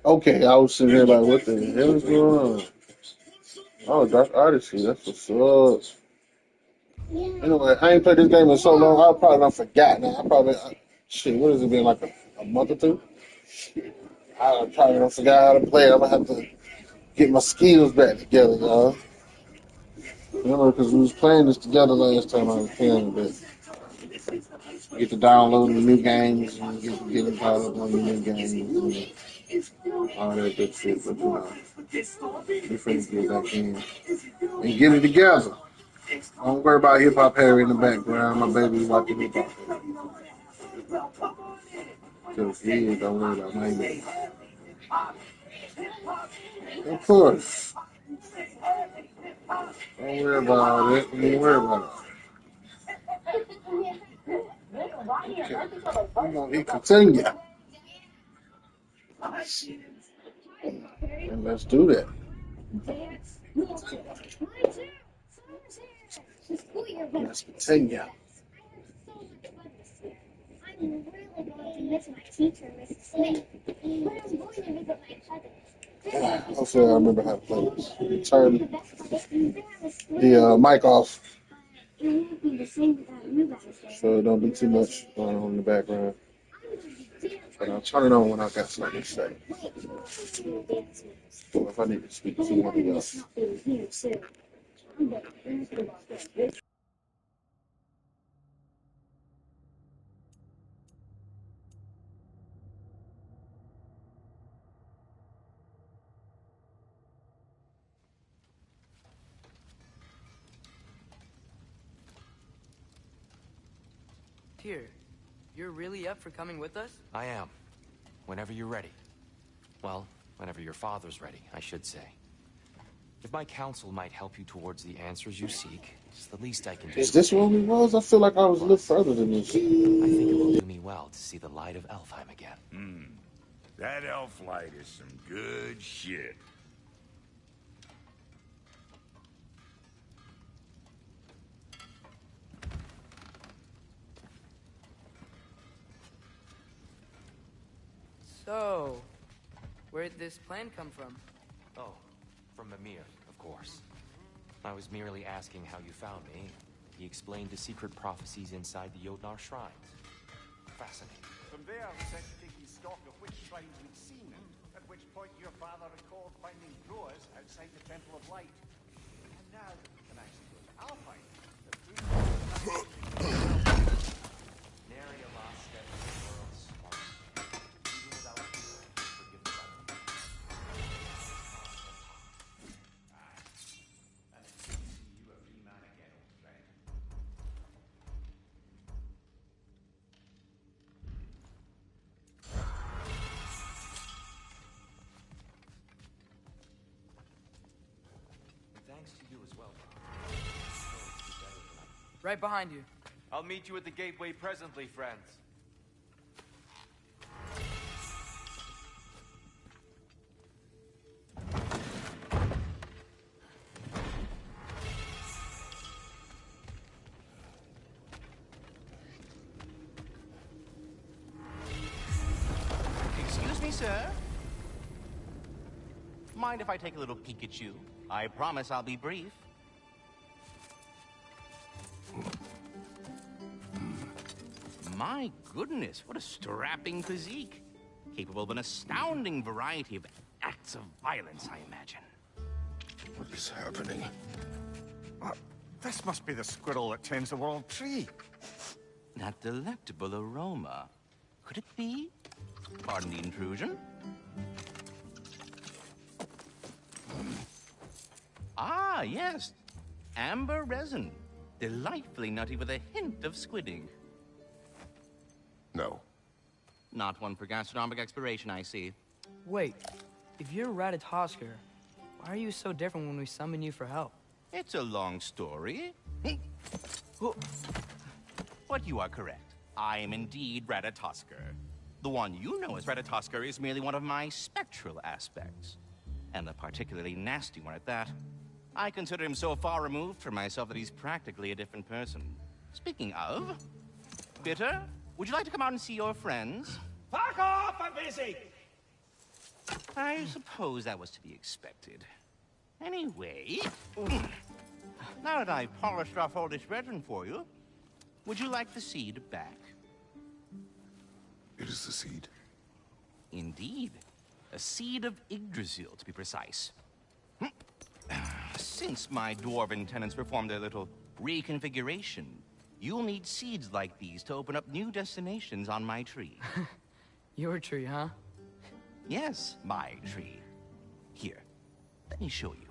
Okay, I was sitting here like, what the hell is going on? Oh, Dark Odyssey, that's what's up. Anyway, I ain't played this game in so long, I probably done forgot now. Shit, what has it been, like a month or two? I probably done forgot how to play. I'm gonna have to get my skills back together, y'all. Because we was playing this together last time I was playing, but get to download the new games and get involved on the new games and all that good shit. But we finna get back in and get it together. Don't worry about Hip Hop Harry in the background. My baby's watching Hip Hop Harry. Because he don't worry about my baby. Of course. Don't worry about it. Don't worry about it. Okay. We're going to continue. And let's do that. Let's continue. Hopefully I remember how to play this. Turn the mic off so it don't be too much going on in the background. But I'll turn it on when I got something to say. Or if I need to speak to one of y'all. Here, you're really up for coming with us? I am. Whenever you're ready. Well, whenever your father's ready, I should say. If my counsel might help you towards the answers you seek, it's the least I can do. Is this where we was? I feel like I was a little further than this. I think it will do me well to see the light of Elfheim again. That elf light is some good shit. So, where'd this plan come from? Oh, from Mimir, of course. I was merely asking how you found me. He explained the secret prophecies inside the Jotnar shrines. Fascinating. From there, we sent to take his stock of which shrines we'd seen, at which point your father recalled finding growers outside the Temple of Light. And now that we can actually go to Alpine, the Nary a lost step in the world's sparse. Even without fear, forgive the weather. And it's good to see you a free man again, old friend. And thanks to you as well. Right behind you. I'll meet you at the gateway presently, friends. Excuse me, sir. Mind if I take a little peek at you? I promise I'll be brief. My goodness, what a strapping physique. Capable of an astounding variety of acts of violence, I imagine. What is happening? This must be the squirrel that tends the world tree. That delectable aroma. Could it be? Pardon the intrusion. Ah, yes. Amber resin. Delightfully nutty with a hint of squid ink. No. Not one for gastronomic exploration, I see. Wait, if you're Ratatosker, why are you so different when we summon you for help? It's a long story. But you are correct. I am indeed Ratatosker. The one you know as Ratatosker is merely one of my spectral aspects. And a particularly nasty one at that. I consider him so far removed from myself that he's practically a different person. Speaking of... Bitter, would you like to come out and see your friends? Fuck off! I'm busy! I suppose that was to be expected. Anyway, now that I've polished off all this resin for you, would you like the seed back? It is the seed. Indeed. A seed of Yggdrasil, to be precise. Since my dwarven tenants performed their little reconfiguration, you'll need seeds like these to open up new destinations on my tree. Your tree, huh? Yes, my tree. Here, let me show you.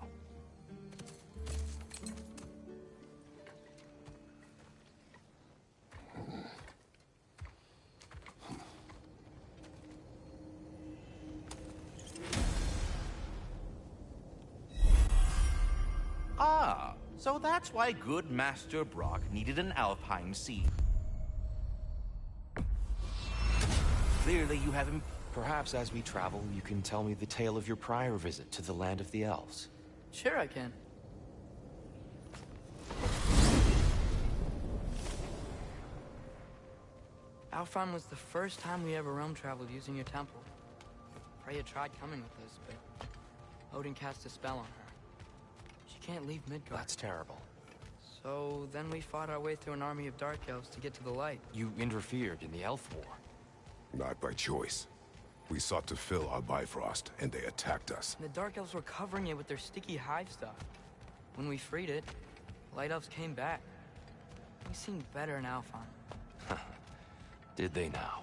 Ah, so that's why good Master Brock needed an Alpine seed. Clearly you haven't... Perhaps as we travel, you can tell me the tale of your prior visit to the land of the elves. Sure I can. Alfheim was the first time we ever realm traveled using your temple. Freya tried coming with us, but Odin cast a spell on her. She can't leave Midgard. That's terrible. So then we fought our way through an army of dark elves to get to the light. You interfered in the elf war. Not by choice. We sought to fill our Bifrost, and they attacked us. And the dark elves were covering it with their sticky hive stuff. When we freed it, light elves came back. We seemed better in Alfheim. Did they now?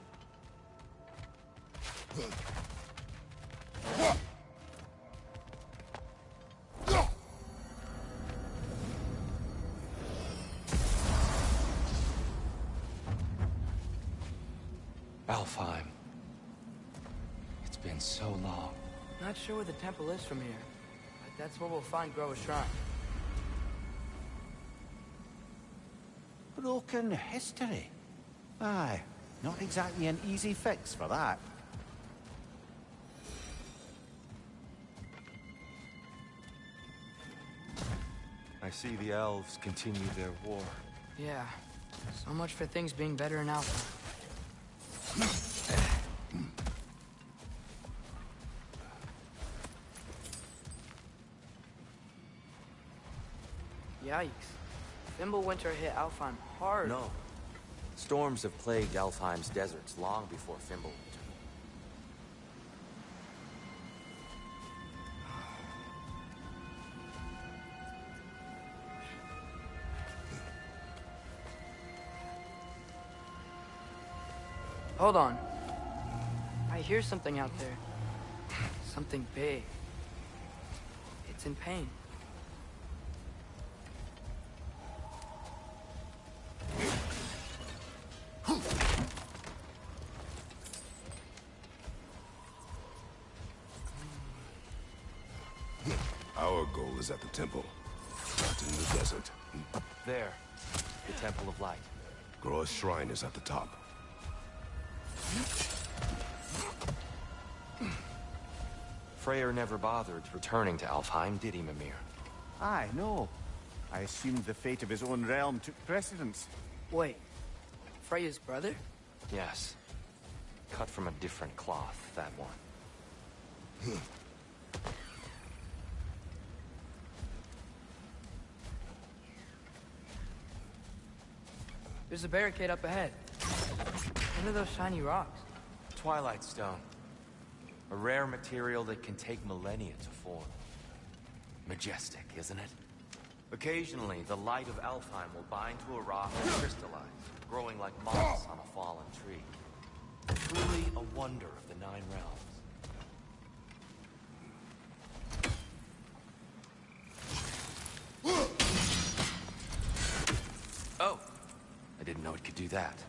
Alfheim. It's been so long. Not sure where the temple is from here, but that's where we'll find Groa's shrine. Broken history. Aye, not exactly an easy fix for that. I see the elves continue their war. Yeah, so much for things being better in Alpha. Yikes. Fimbulwinter hit Alfheim hard. No. Storms have plagued Alfheim's deserts long before Fimbulwinter. Hold on. I hear something out there. Something big. It's in pain. Our goal is at the temple, not in the desert. There. The Temple of Light. Groa's shrine is at the top. Freyr never bothered returning to Alfheim, did he, Mimir? Aye, no. I assumed the fate of his own realm took precedence. Wait. Freya's brother? Yes. Cut from a different cloth, that one. There's a barricade up ahead. What are those shiny rocks? Twilight Stone. A rare material that can take millennia to form. Majestic, isn't it? Occasionally, the light of Alfheim will bind to a rock and crystallize, growing like moss on a fallen tree. Truly a wonder of the Nine Realms. Oh! I didn't know it could do that.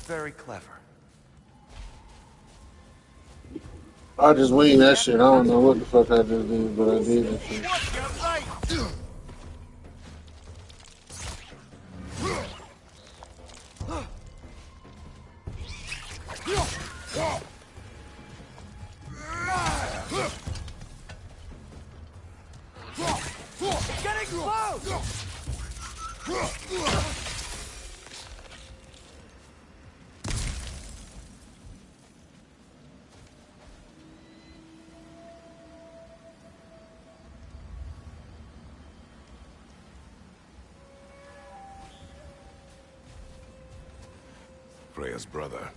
Very clever. I just winged that shit. I don't know what the fuck I just did, but I did that shit. Watch your right! Getting close! Freya's brother.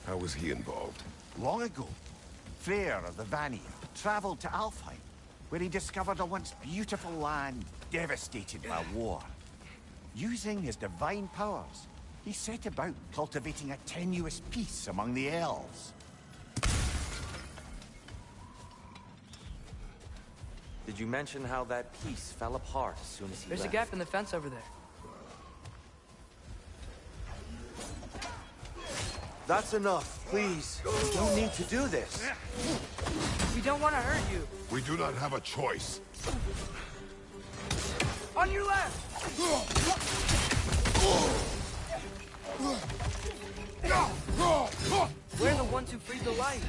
How was he involved? Long ago, Freyr of the Vanir traveled to Alfheim, where he discovered a once beautiful land devastated by war. Using his divine powers, he set about cultivating a tenuous peace among the elves. Did you mention how that piece fell apart as soon as he There's left? a gap in the fence over there. That's enough, please. You don't need to do this. We don't want to hurt you. We do not have a choice. On your left! We're the ones who freed the light.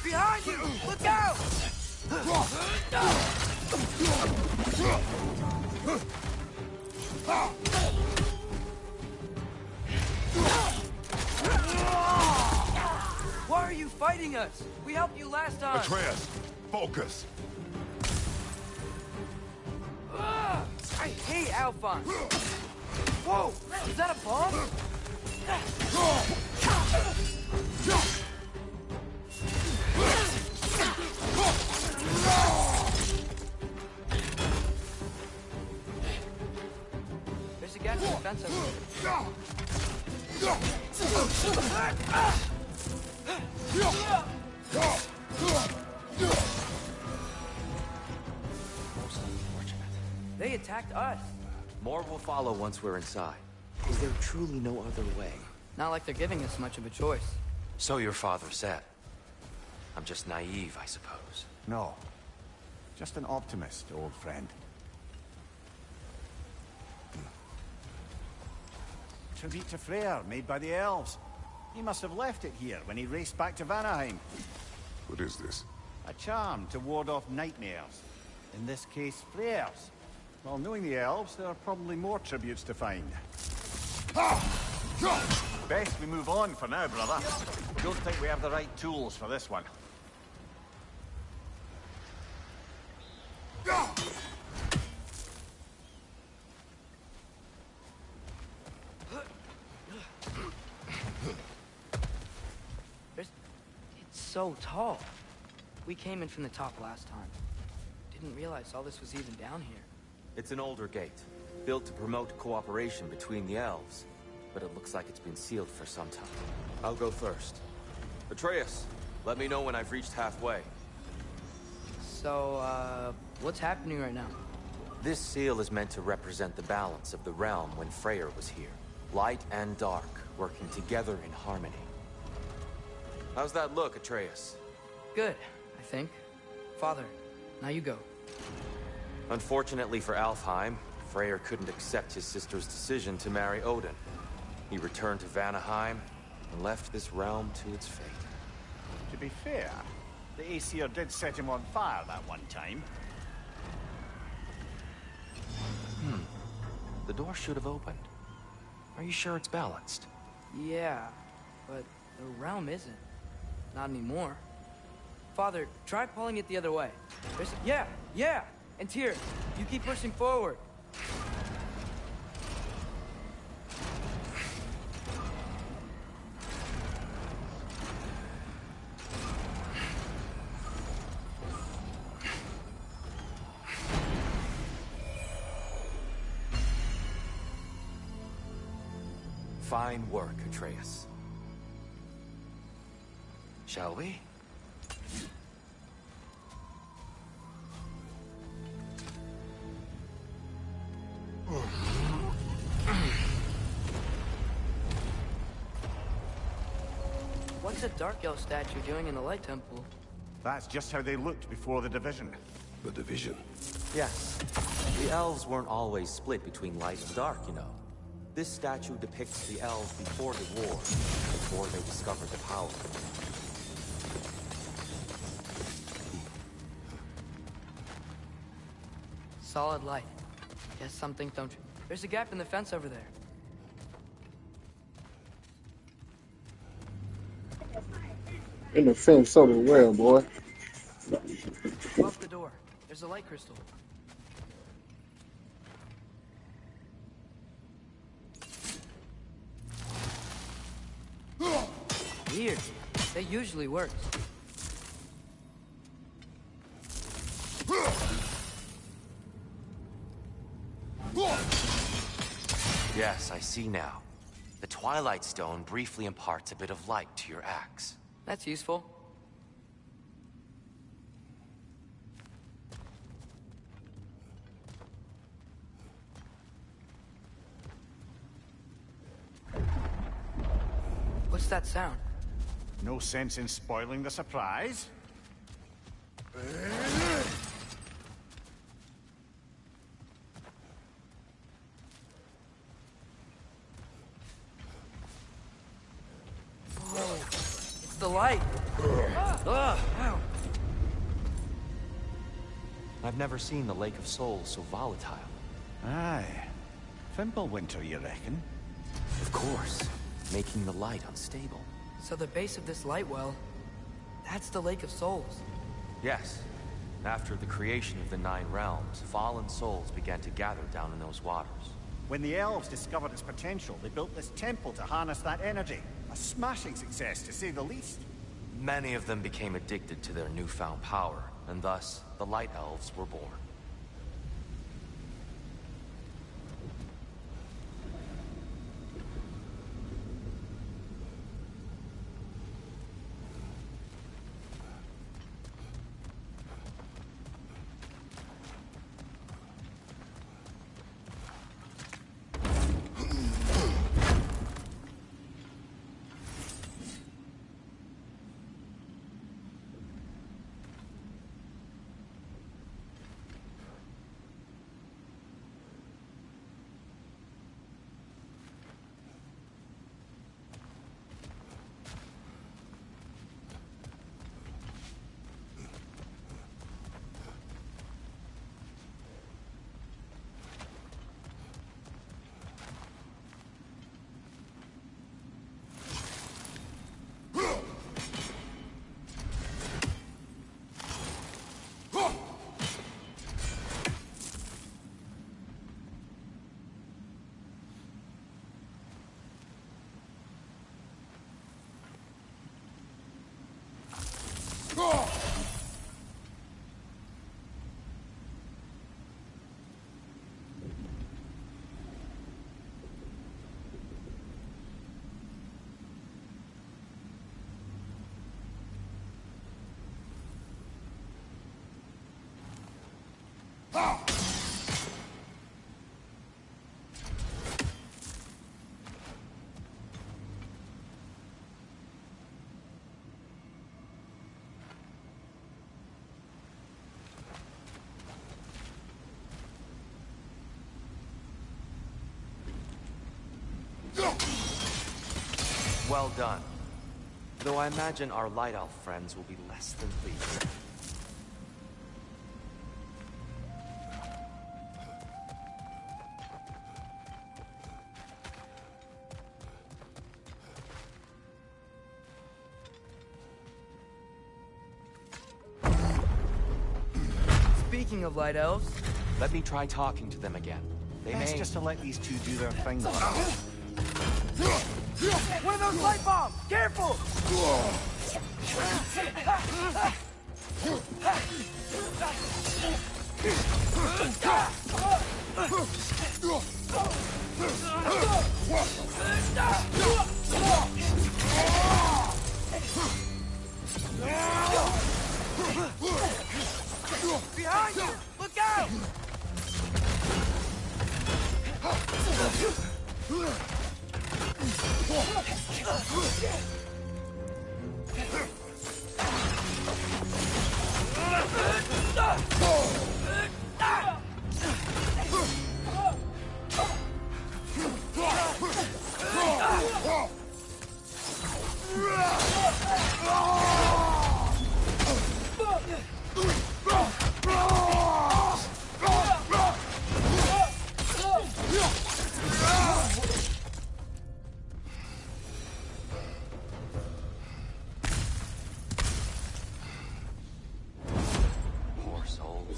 Behind you! Look out! Why are you fighting us? We helped you last time. Atreus, focus. I hate Alphonse. Whoa! Is that a bomb? There's a gap in the fence over there. Most unfortunate. They attacked us. More will follow once we're inside. Is there truly no other way? Not like they're giving us much of a choice. So your father said. I'm just naive, I suppose. No. Just an optimist, old friend. Tribute to Freyr, made by the elves. He must have left it here when he raced back to Vanaheim. What is this? A charm to ward off nightmares. In this case, Freyr's. Well, knowing the elves, there are probably more tributes to find. Best we move on for now, brother. Don't think we have the right tools for this one. It's so tall. We came in from the top last time. Didn't realize all this was even down here. It's an older gate, built to promote cooperation between the elves. But it looks like it's been sealed for some time. I'll go first. Atreus, let me know when I've reached halfway. So, what's happening right now? This seal is meant to represent the balance of the realm when Freyr was here. Light and dark, working together in harmony. How's that look, Atreus? Good, I think. Father, now you go. Unfortunately for Alfheim, Freyr couldn't accept his sister's decision to marry Odin. He returned to Vanaheim and left this realm to its fate. To be fair, the Aesir did set him on fire that one time. The door should have opened. Are you sure it's balanced? Yeah, but the realm isn't. Not anymore. Father, try pulling it the other way. Yeah! And Tyr, you keep pushing forward. Fine work, Atreus. Shall we? What's a Dark Elf statue doing in the Light Temple? That's just how they looked before the division. The division. Yes. The elves weren't always split between light and dark, you know. This statue depicts the elves before the war, before they discovered the power. Solid light. Guess some think don't you? There's a gap in the fence over there. In the fence so well, boy. Above the door. There's a light crystal. Weird. That usually works. Yes, I see now. The Twilight Stone briefly imparts a bit of light to your axe. That's useful. What's that sound? No sense in spoiling the surprise. Whoa. It's the light. Ow. I've never seen the Lake of Souls so volatile. Aye. Fimbulwinter, you reckon? Of course, making the light unstable. So the base of this light well, that's the Lake of Souls. Yes. After the creation of the Nine Realms, fallen souls began to gather down in those waters. When the elves discovered its potential, they built this temple to harness that energy. A smashing success, to say the least. Many of them became addicted to their newfound power, and thus, the Light Elves were born. Well done. Though I imagine our Light Elf friends will be less than pleased. Speaking of Light Elves... Let me try talking to them again. They Best may... just to let these two do their thing. One of those light bombs! Careful! Behind you! Look out!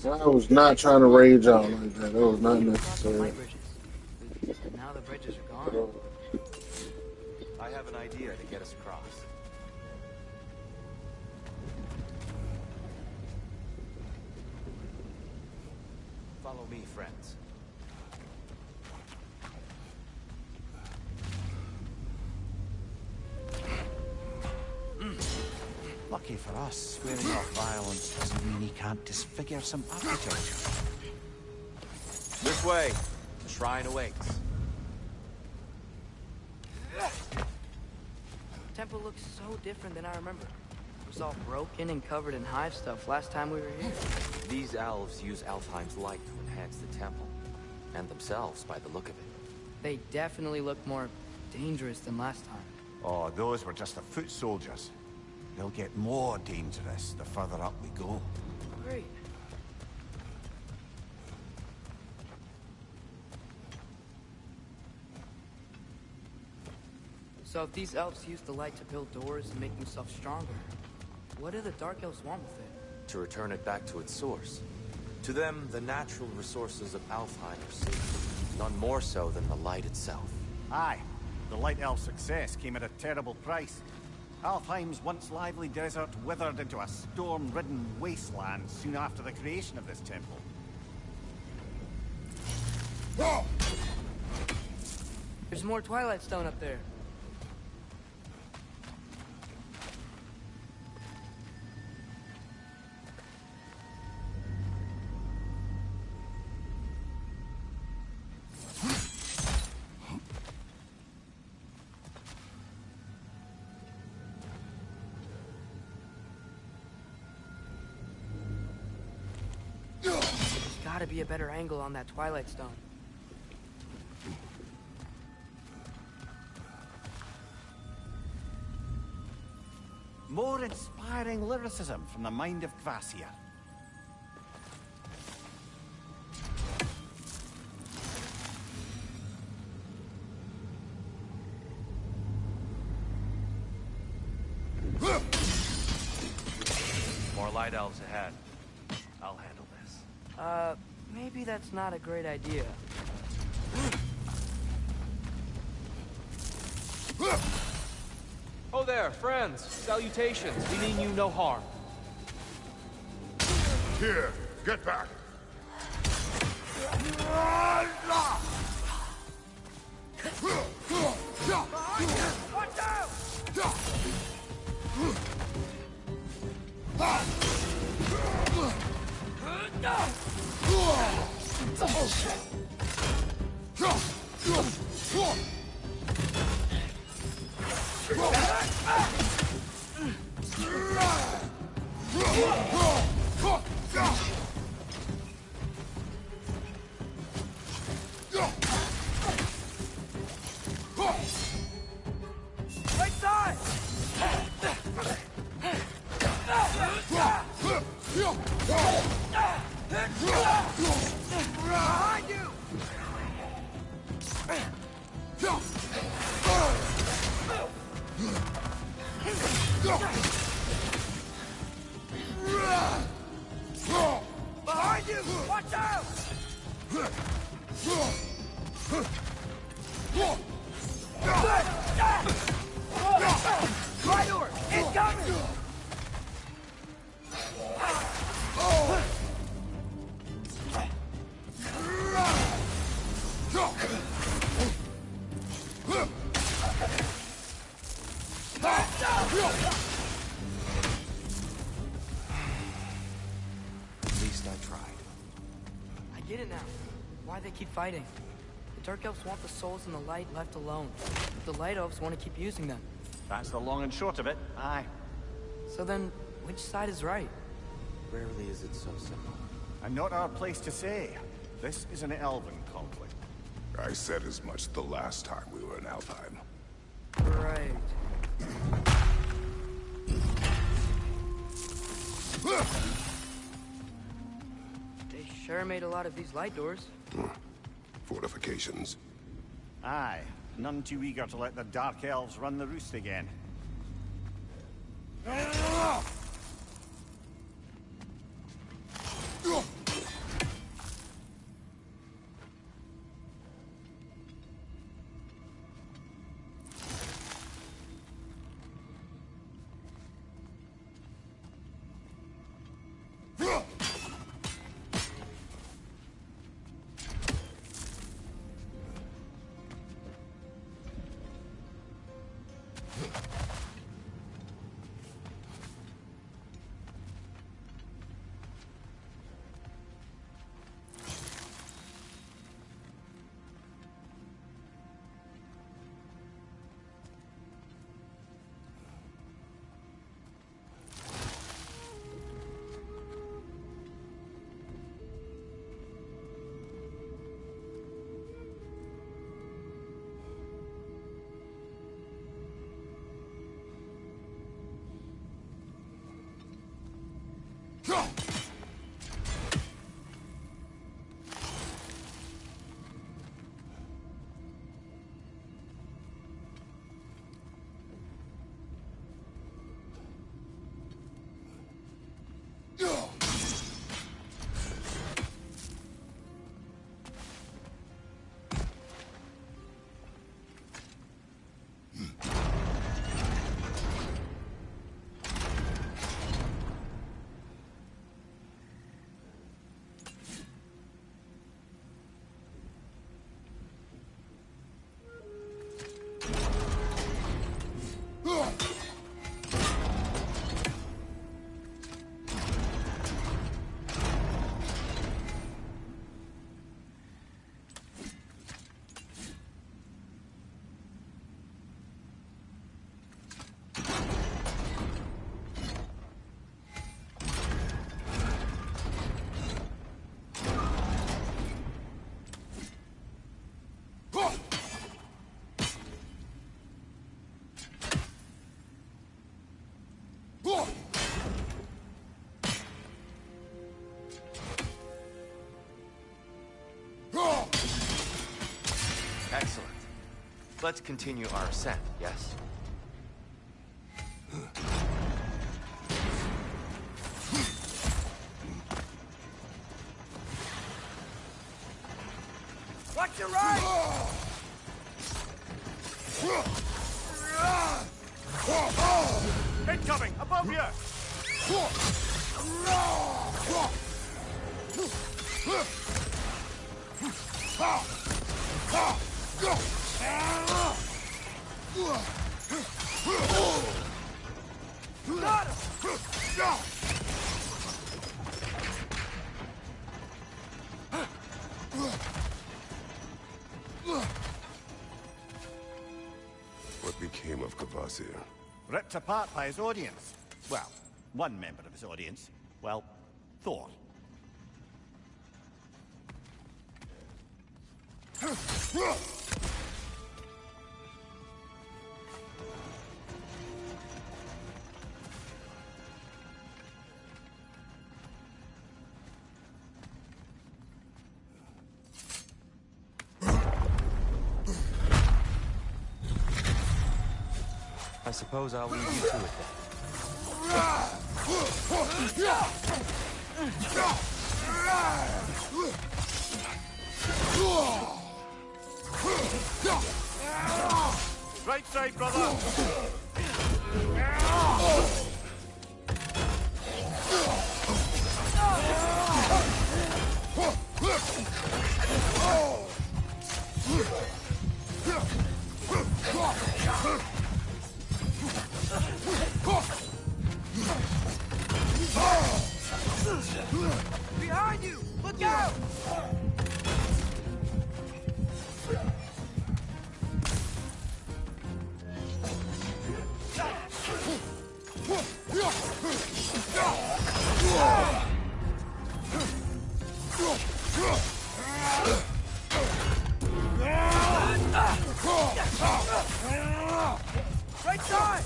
I was not trying to rage out like that. That was not Across the necessary. light bridges. And now the bridges are gone. I have an idea to get us across. Follow me, friends. Lucky for us, swearing off violence doesn't mean he can't disfigure some architecture. This way. The shrine awaits. The temple looks so different than I remember. It was all broken and covered in hive stuff last time we were here. These elves use Alfheim's light to enhance the temple. And themselves, by the look of it. They definitely look more dangerous than last time. Oh, those were just the foot soldiers. They'll get more dangerous the further up we go. Great. So if these elves use the light to build doors and make themselves stronger, what do the Dark Elves want with it? To return it back to its source. To them, the natural resources of Alfheim are sacred. None more so than the light itself. Aye, the Light Elf success came at a terrible price. Alfheim's once lively desert withered into a storm-ridden wasteland soon after the creation of this temple. There's more Twilight Stone up there. There's gotta be a better angle on that Twilight Stone. More inspiring lyricism from the mind of Gracia. More light elves ahead. I'll handle this. Maybe that's not a great idea. Oh there, friends. Salutations. We mean you no harm. Here, get back. Watch out! Right side! Behind you! Behind you! Watch out! Radnorok! Incoming! At least I tried. I get it now. Why they keep fighting. The Dark Elves want the souls and the light left alone. The Light Elves want to keep using them. That's the long and short of it, aye. So then, which side is right? Rarely is it so simple. And not our place to say. This is an elven conflict. I said as much the last time we were in Alfheim. Right. They sure made a lot of these light doors. Fortifications. Aye, none too eager to let the Dark Elves run the roost again. Let's continue our ascent, yes? Watch your right! Incoming! Above you! Got him! What became of Kvasir? Ripped apart by his audience. Well, one member of his audience. Well, thought. I suppose I'll leave you to it then. Right side, brother! Behind you! Look out! Right side!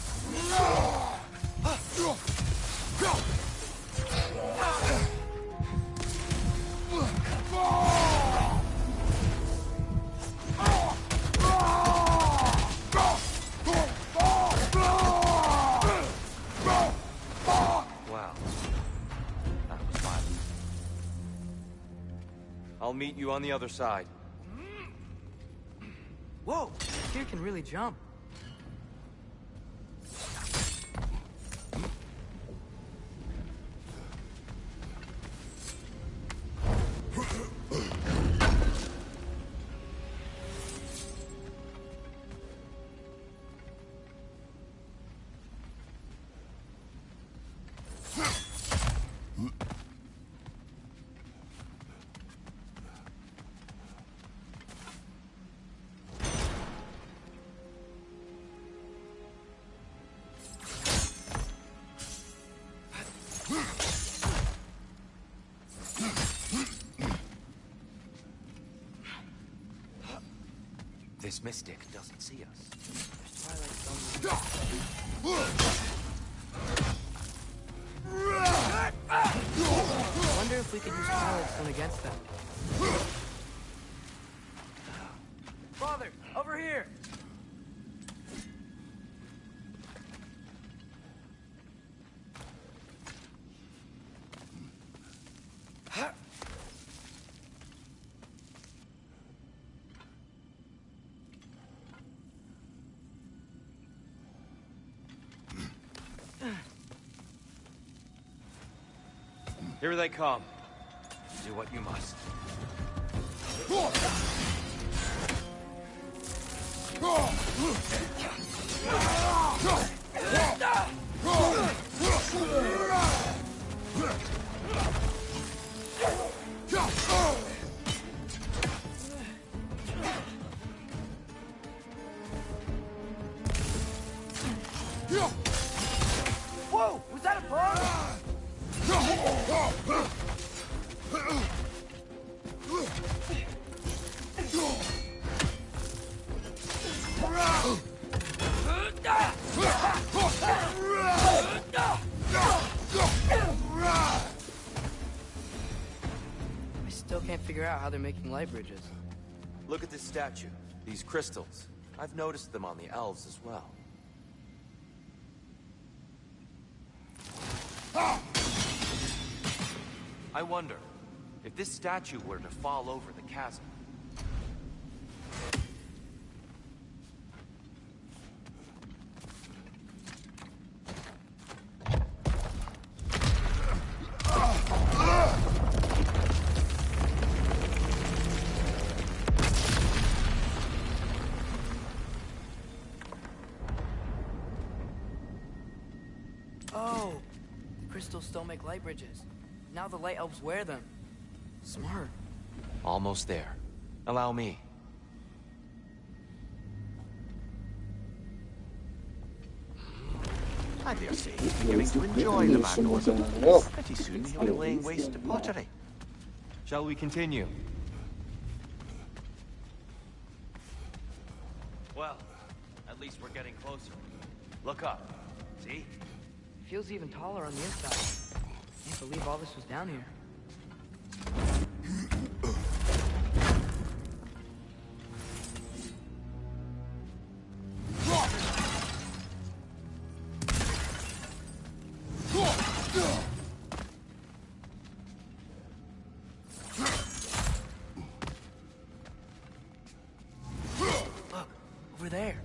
Wow. That was violent. I'll meet you on the other side. Whoa! This kid can really jump. This mystic doesn't see us. Wonder if we could use Twilight Stone against them. Father, over here! Here they come. Do what you must. Whoa! Was that a bug? I still can't figure out how they're making light bridges. Look at this statue. These crystals. I've noticed them on the elves as well. I wonder, if this statue were to fall over the chasm, Oh, the crystals still make light bridges. Now the light elves wear them. Smart. almost there. Allow me. I dare say he's beginning to enjoy the vandalism. Pretty soon he'll be laying waste to pottery. Shall we continue? Well, at least we're getting closer. Look up. See? Feels even taller on the inside. Can't believe all this was down here. Look, over there.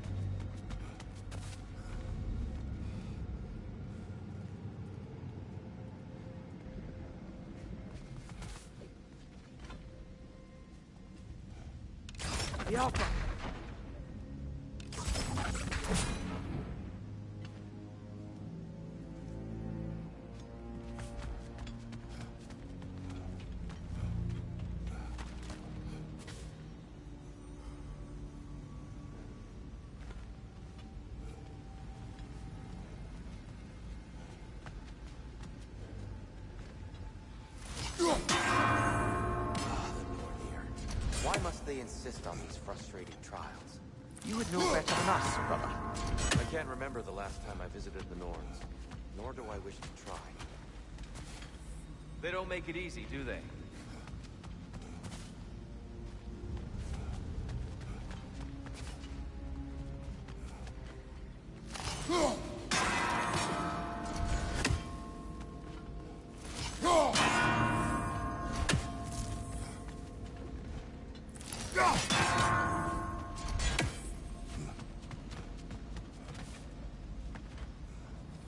The Alpha. Why must they insist on these frustrating trials? You would know better than us, brother. I can't remember the last time I visited the Norns, nor do I wish to try. They don't make it easy, do they?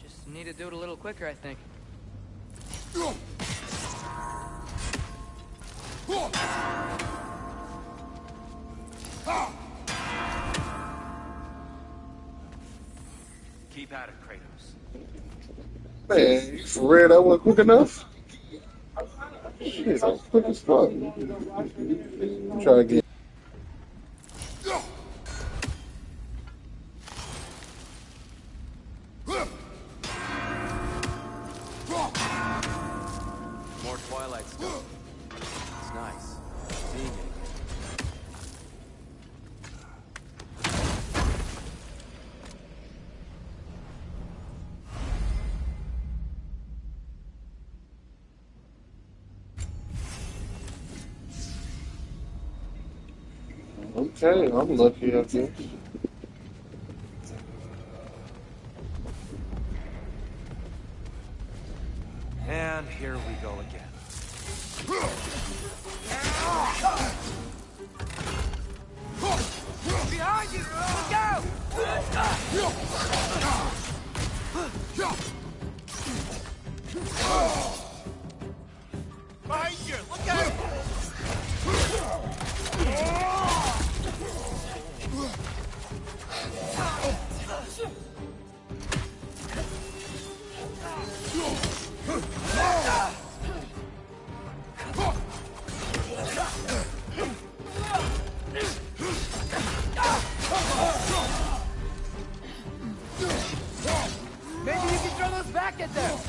Just need to do it a little quicker, I think. Keep at it, Kratos. Man, you for real? That wasn't quick enough? Shit, that was quick as fuck. Try again. More Twilight stuff. It's nice. Seeing it again. Okay, I'm lucky, I guess. And here we go again. Behind you! Go! Behind you! Look out! Maybe you can throw those back at them!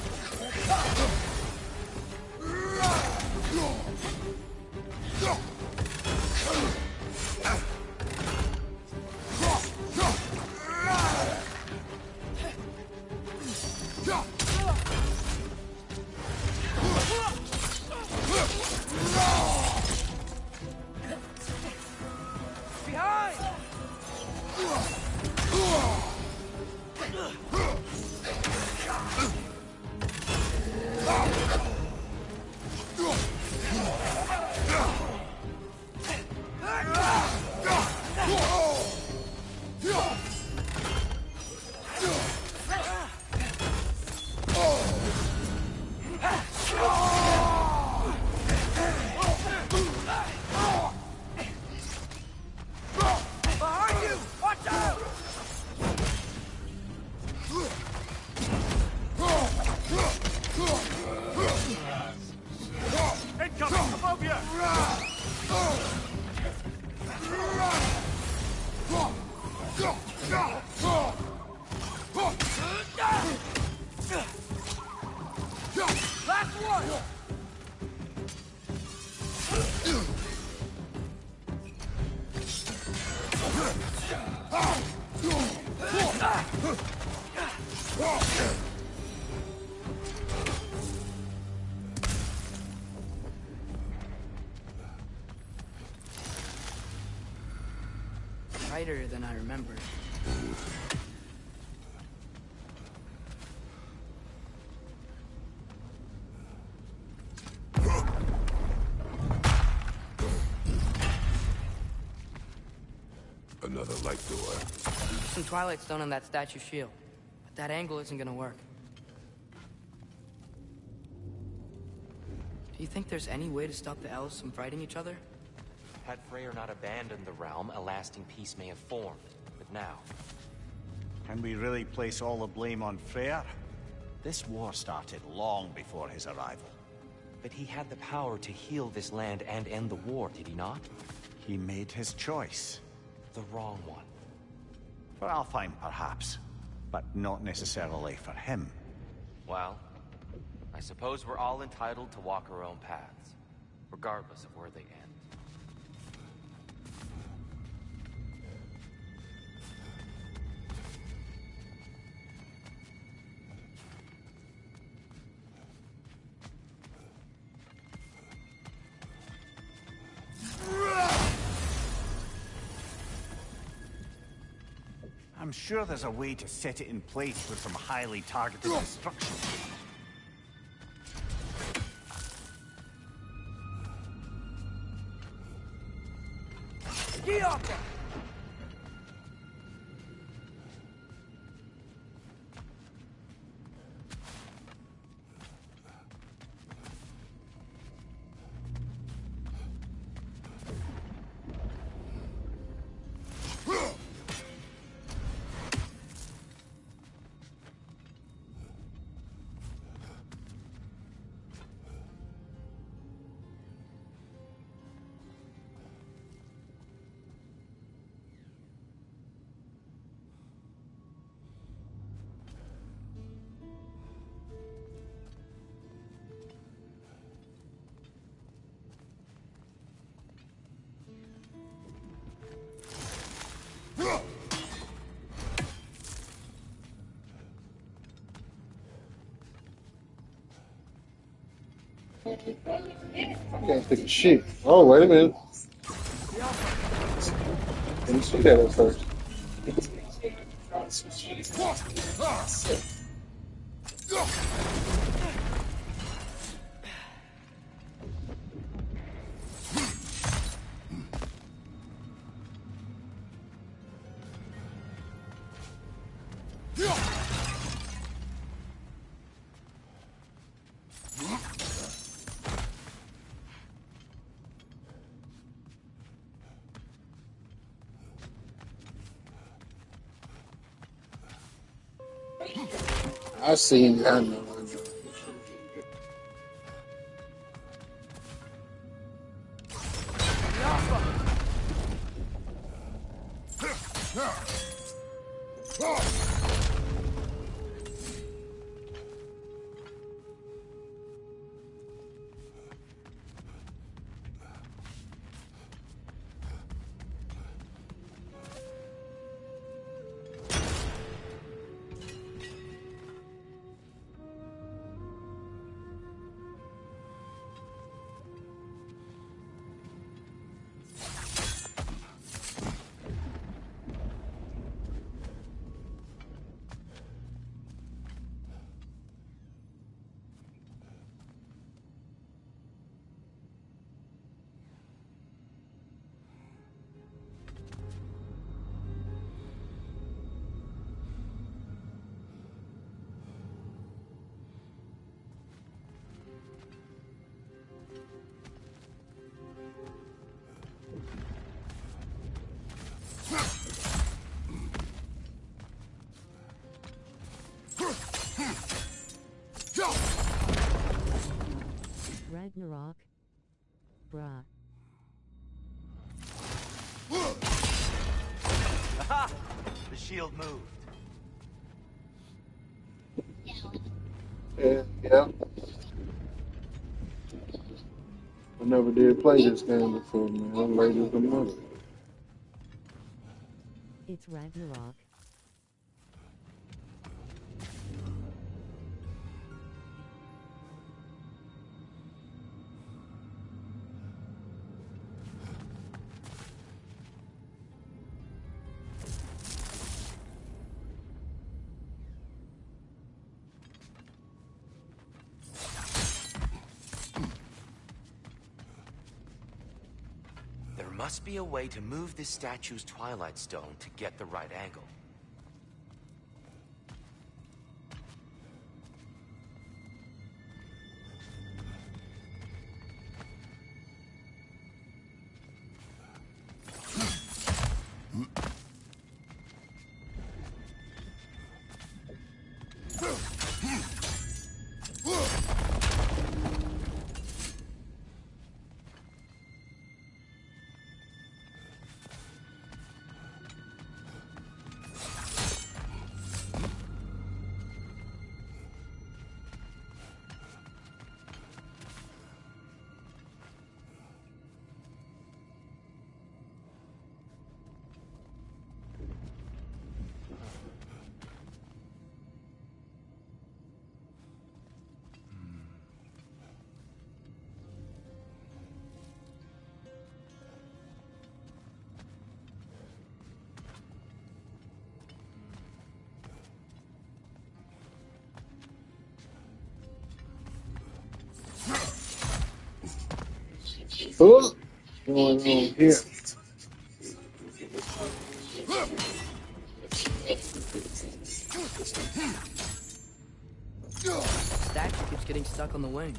Tighter than I remembered. Another light door. Some Twilight Stone on that statue shield. But that angle isn't gonna work. Do you think there's any way to stop the elves from fighting each other? Had Freyr not abandoned the realm, a lasting peace may have formed. But now... Can we really place all the blame on Freyr? This war started long before his arrival. But he had the power to heal this land and end the war, did he not? He made his choice. The wrong one. For Alfheim, perhaps. But not necessarily for him. Well, I suppose we're all entitled to walk our own paths, regardless of where they end. I'm sure there's a way to set it in place with some highly targeted destruction. Get off there! I can't think of shit. Oh, wait a minute. Didn't see that at first. I seen that. I know. Radnorok. Bruh. Aha! The shield moved. Yeah. I never did play this game before, man. I'm late as the mother. It's Ragnarok. There must be a way to move this statue's Twilight Stone to get the right angle. Oh, going on here? Statue keeps getting stuck on the wing.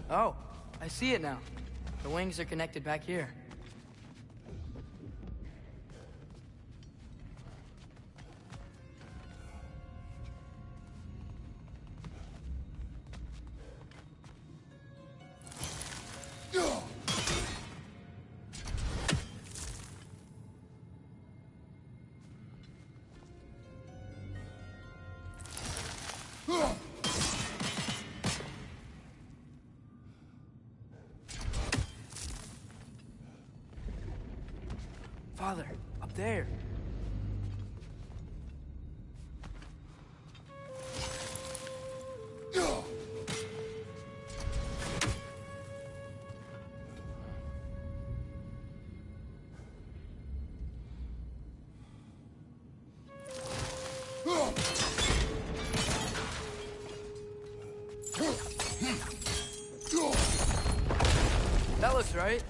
Oh, I see it now. The wings are connected back here. Father, up there. That looks right.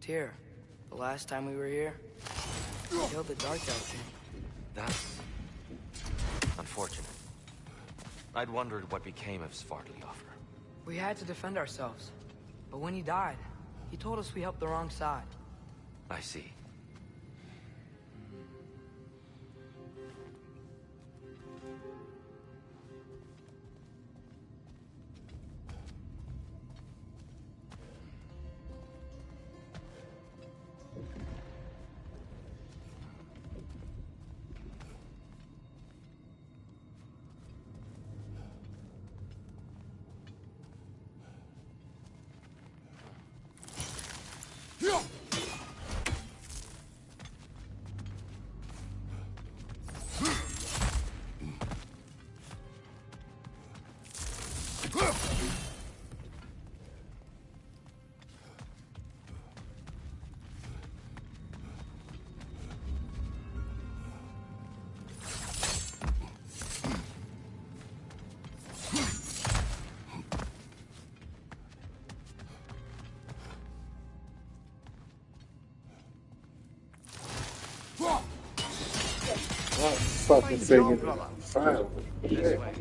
Tyr, the last time we were here, we killed the Dark Elf King. That's unfortunate. I'd wondered what became of Svartalfur. We had to defend ourselves. But when he died, he told us we helped the wrong side. I see. Fucking figured it out. Finally. This way.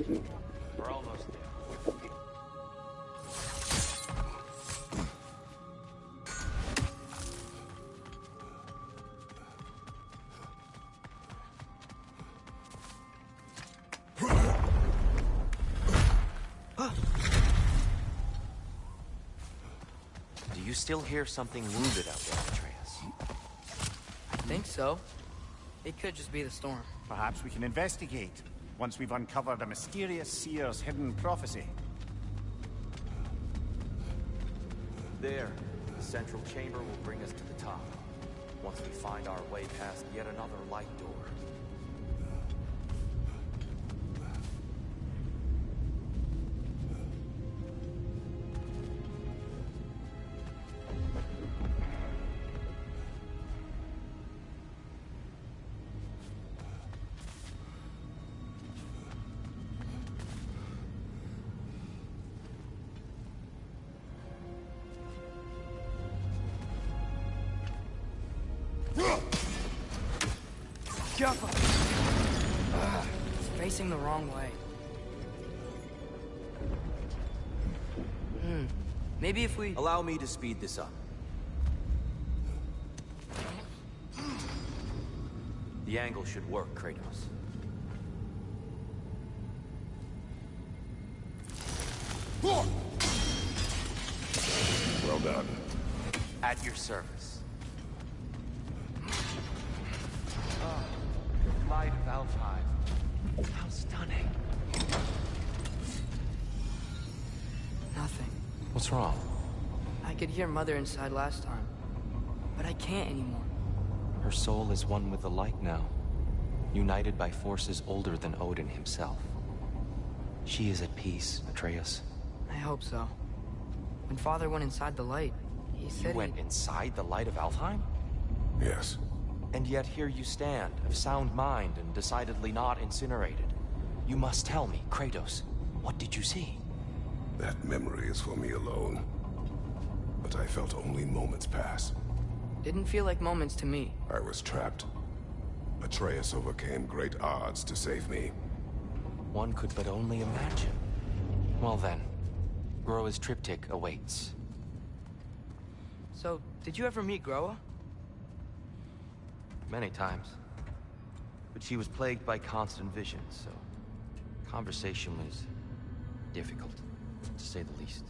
We're almost there. you still hear something wounded out there, Atreus? I think so. It could just be the storm. Perhaps we can investigate, once we've uncovered a mysterious seer's hidden prophecy. There, the central chamber will bring us to the top. Once we find our way past yet another light door. Careful! It's facing the wrong way. Maybe if we... Allow me to speed this up. The angle should work, Kratos. Well done. At your service. Light of Alfheim. How stunning. Nothing. What's wrong? I could hear Mother inside last time, but I can't anymore. Her soul is one with the light now, united by forces older than Odin himself. She is at peace, Atreus. I hope so. When Father went inside the light, he said You went inside the light of Alfheim? Yes. And yet here you stand, of sound mind and decidedly not incinerated. You must tell me, Kratos, what did you see? That memory is for me alone. But I felt only moments pass. Didn't feel like moments to me. I was trapped. Atreus overcame great odds to save me. One could but only imagine. Well then, Groa's triptych awaits. So, did you ever meet Groa? Many times. But she was plagued by constant visions, so conversation was difficult, to say the least.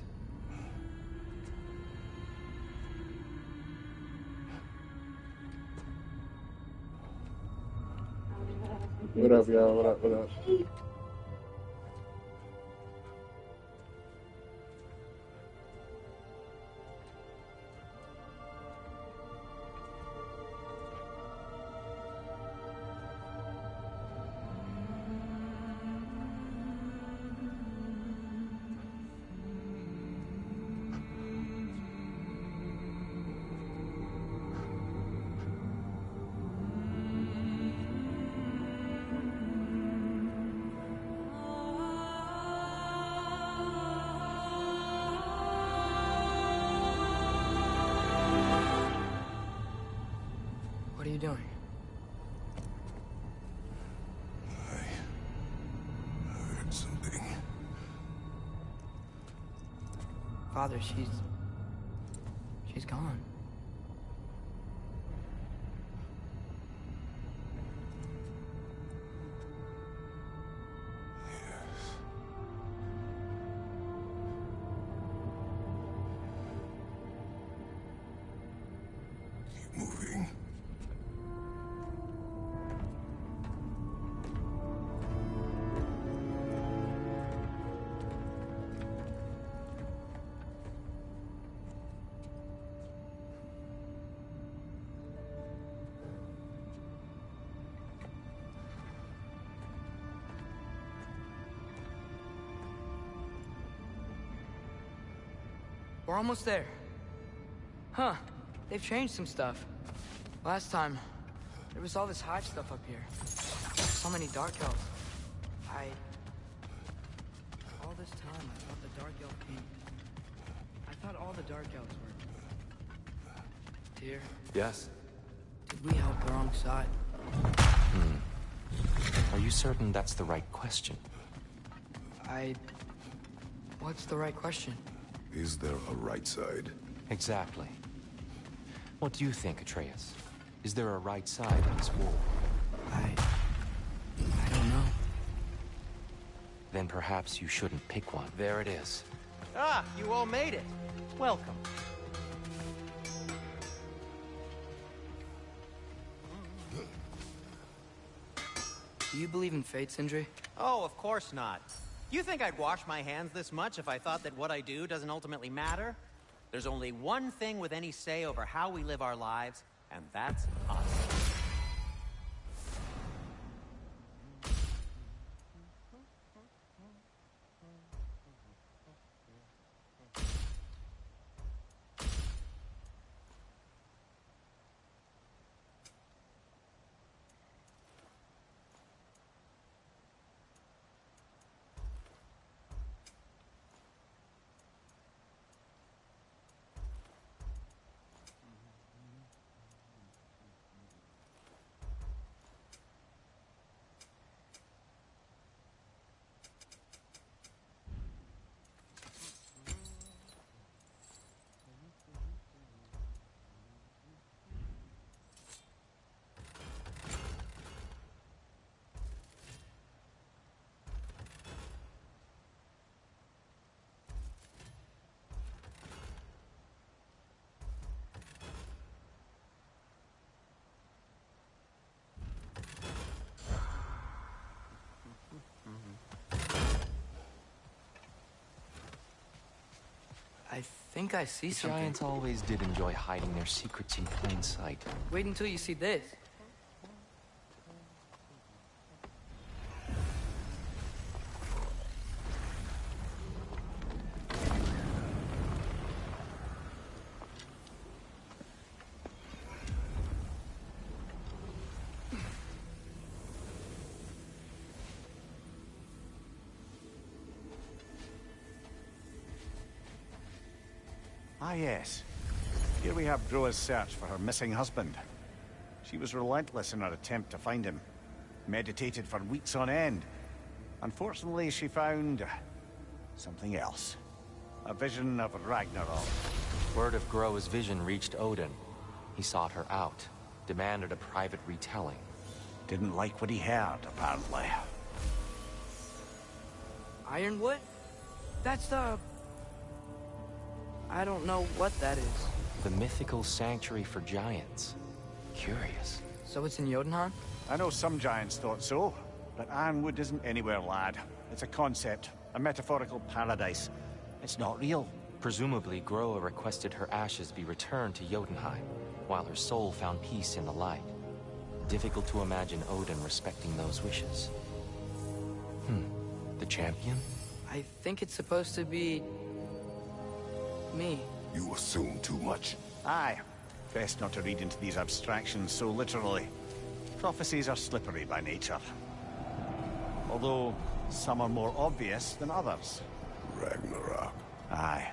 What up, y'all? What up? What up? What are you doing? I heard something. Father, she's gone. Keep moving. We're almost there. Huh. They've changed some stuff. Last time, there was all this hive stuff up here. So many dark elves. All this time, I thought the dark elf king... I thought all the dark elves were... Dear, Yes? did we help the wrong side? Are you certain that's the right question? What's the right question? Is there a right side? Exactly. What do you think, Atreus? Is there a right side in this war? I don't know. Then perhaps you shouldn't pick one. There it is. Ah, you all made it. Welcome. Do you believe in fate, Sindri? Oh, of course not. You think I'd wash my hands this much if I thought that what I do doesn't ultimately matter? There's only one thing with any say over how we live our lives, and that's us. I think I see something. Giants always did enjoy hiding their secrets in plain sight. Wait until you see this. Ah, yes. Here we have Groa's search for her missing husband. She was relentless in her attempt to find him. Meditated for weeks on end. Unfortunately, she found something else. A vision of Ragnarok. Word of Groa's vision reached Odin. He sought her out, demanded a private retelling. Didn't like what he heard, apparently. Ironwood? That's the... I don't know what that is. The mythical sanctuary for giants. Curious. So it's in Jotunheim? I know some giants thought so, but Ironwood isn't anywhere, lad. It's a concept, a metaphorical paradise. It's not real. Presumably, Groa requested her ashes be returned to Jotunheim, while her soul found peace in the light. Difficult to imagine Odin respecting those wishes. The champion? I think it's supposed to be... me. You assume too much. Aye. Best not to read into these abstractions so literally. Prophecies are slippery by nature. Although, some are more obvious than others. Ragnarok. Aye.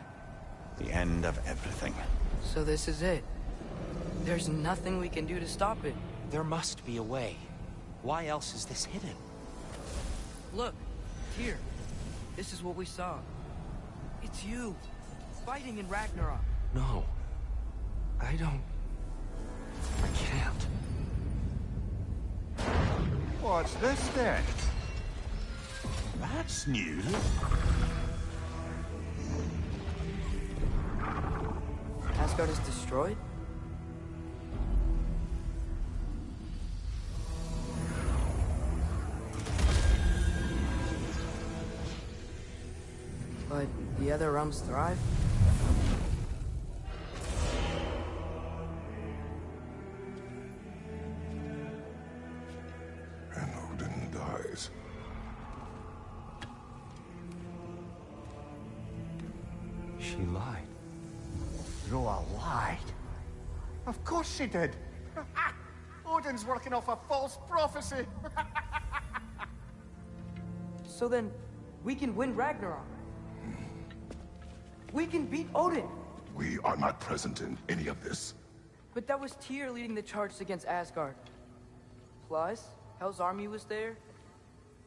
The end of everything. So this is it. There's nothing we can do to stop it. There must be a way. Why else is this hidden? Look, here. This is what we saw. It's you, fighting in Ragnarok. No. I don't... I can't. What's this then? That's new. Asgard is destroyed? But the other realms thrive? And Odin dies. She lied. Groa lied. Of course she did. Odin's working off a false prophecy. So then, we can win Ragnarok. We can beat Odin. We are not present in any of this. But that was Tyr leading the charge against Asgard. Plus, Hell's army was there.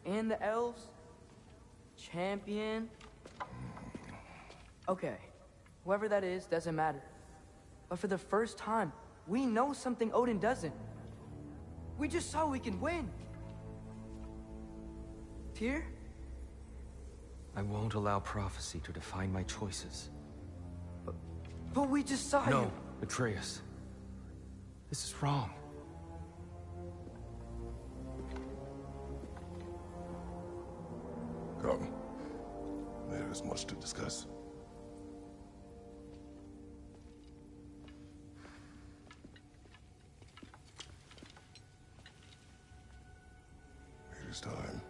And the elves. Champion. Okay. Whoever that is, doesn't matter. But for the first time, we know something Odin doesn't. We just saw we can win. Tyr? I won't allow prophecy to define my choices. But we just saw you. No, Atreus. This is wrong. There's much to discuss. It is time.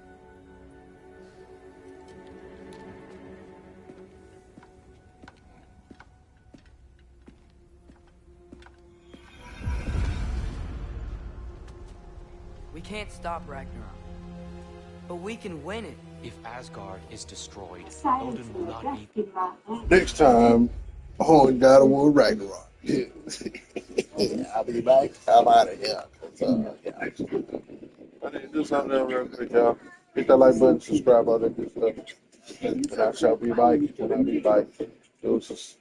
We can't stop Ragnarok, but we can win it. If Asgard is destroyed, Odin will not be... Next time, on God of War Ragnarok. Yeah. I'll be back. I'm out of here. Yeah. I need to do something else real quick, y'all. Hit that like button, subscribe, all that good stuff. And I shall be back when I be back. Deuces.